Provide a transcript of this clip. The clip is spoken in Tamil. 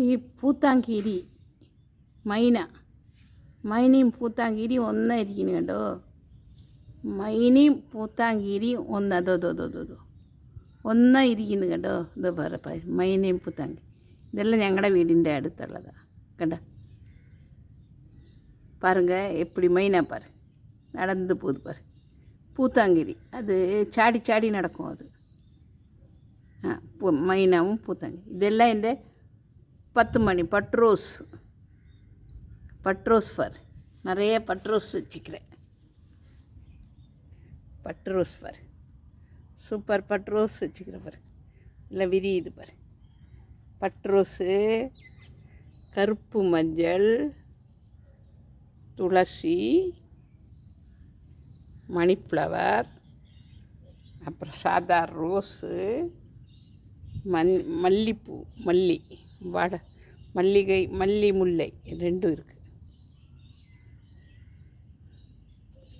ഈ പൂത്താങ്കിരി മൈനയും പൂത്താങ്കിരി ഒന്നായിരിക്കുന്നു കേട്ടോ. മൈനയും പൂത്താങ്കിരി ഒന്ന് അതോ ഒന്നായിരിക്കുന്നു കേട്ടോ. ഇത് പറ മൈനയും പൂത്താങ്കി ഇതെല്ലാം ഞങ്ങളുടെ വീടിൻ്റെ അടുത്തുള്ളതാണ് കേട്ടോ. பாருங்க எப்படி மைனா பாரு நடந்து போகுது பாரு. பூத்தாங்கிரி அது சாடி சாடி நடக்கும் அது. மைனாவும் பூத்தாங்கிரி இதெல்லாம் இந்த 10 மணி பட்ரோஸ் பார். நிறைய பட்ரோஸ் வச்சுக்கிறேன். பட்ரோஸ் பார், சூப்பர் பட்ரோஸ் வச்சுக்கிறேன் பாரு. இல்லை விரியுது பாரு. பட்ரோஸு, கருப்பு மஞ்சள், துளசி, மணிஃப்ளவர், அப்புறம் சாதா ரோஸு, மல்லிப்பூ, மல்லிகை, மல்லி முல்லை ரெண்டும் இருக்குது.